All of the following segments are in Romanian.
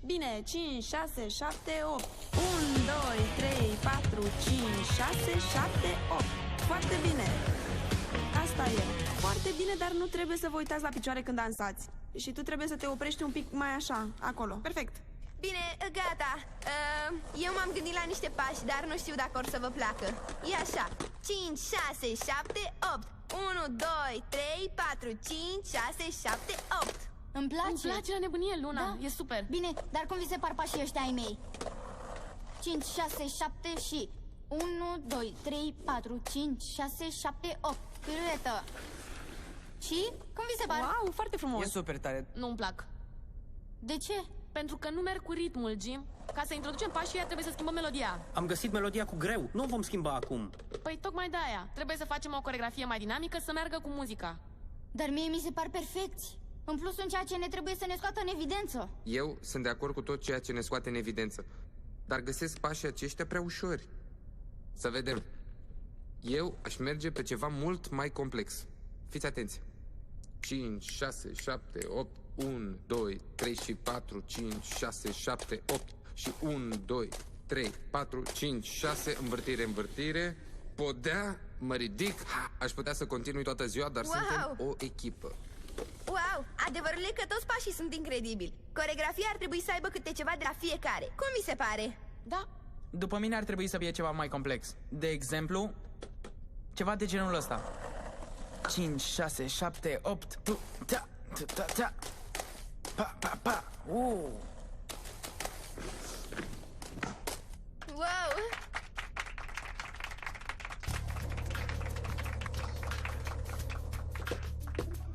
Bine, 5, 6, 7, 8. 1, 2, 3, 4, 5, 6, 7, 8. Foarte bine. Asta e. Foarte bine, dar nu trebuie să vă uitați la picioare când dansați. Și tu trebuie să te oprești un pic mai așa, acolo. Perfect. Bine, gata. Eu m-am gândit la niște pași, dar nu știu dacă or să vă placă. E așa. 5, 6, 7, 8. 1, 2, 3, 4, 5, 6, 7, 8. Îmi place. Îmi place la nebunie, Luna. Da. E super. Bine, dar cum vi se par pașii ăștia ai mei? 5, 6, 7 și 1, 2, 3, 4, 5, 6, 7, 8. Piruetă. Și? Cum vi se par? Wow, foarte frumos. E super tare. Nu-mi plac. De ce? Pentru că nu merg cu ritmul, Jim. Ca să introducem pașii, trebuie să schimbăm melodia. Am găsit melodia cu greu. Nu o vom schimba acum. Păi tocmai de aia. Trebuie să facem o coregrafie mai dinamică să meargă cu muzica. Dar mie mi se par perfecți. În plus, sunt ceea ce ne trebuie să ne scoată în evidență. Eu sunt de acord cu tot ceea ce ne scoate în evidență, dar găsesc pașii aceștia prea ușori. Să vedem. Eu aș merge pe ceva mult mai complex. Fiți atenți. 5, 6, 7, 8, 1, 2, 3 și 4, 5, 6, 7, 8 și 1, 2, 3, 4, 5, 6, învârtire, învârtire. Podea, mă ridic, aș putea să continui toată ziua, dar suntem o echipă. Wow, adevărul e că toți pașii sunt incredibili. Coregrafia ar trebui să aibă câte ceva de la fiecare. Cum vi se pare? Da. După mine ar trebui să fie ceva mai complex. De exemplu, ceva de genul ăsta. 5, 6, 7, 8. Tu, ta, tu, ta, ta. Pa, pa, pa. Wow!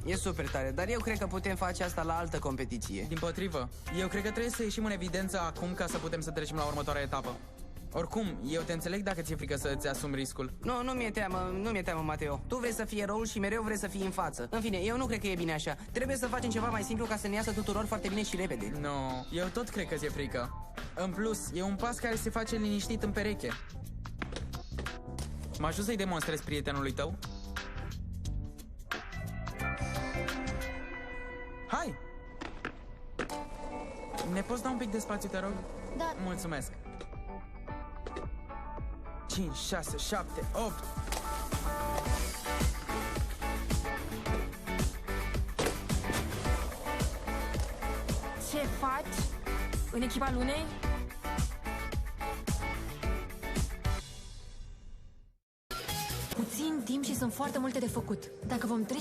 E super tare, dar eu cred că putem face asta la altă competiție. Dimpotrivă, eu cred că trebuie să ieșim în evidență acum ca să putem să trecem la următoarea etapă. Oricum, eu te înțeleg dacă ți-e frică să-ți asumi riscul. Nu mi-e teamă, Mateo. Tu vrei să fii eroul și mereu vrei să fii în față. În fine, eu nu cred că e bine așa. Trebuie să facem ceva mai simplu ca să ne iasă tuturor foarte bine și repede. Nu, eu tot cred că ți-e frică. În plus, e un pas care se face liniștit în pereche. Mă ajut să-i demonstrez prietenului tău? Hai! Ne poți da un pic de spațiu, te rog? Da. Mulțumesc. 5, 6, 7, 8. Ce faci în echipa Lunei? Puțin timp și sunt foarte multe de făcut. Dacă vom trece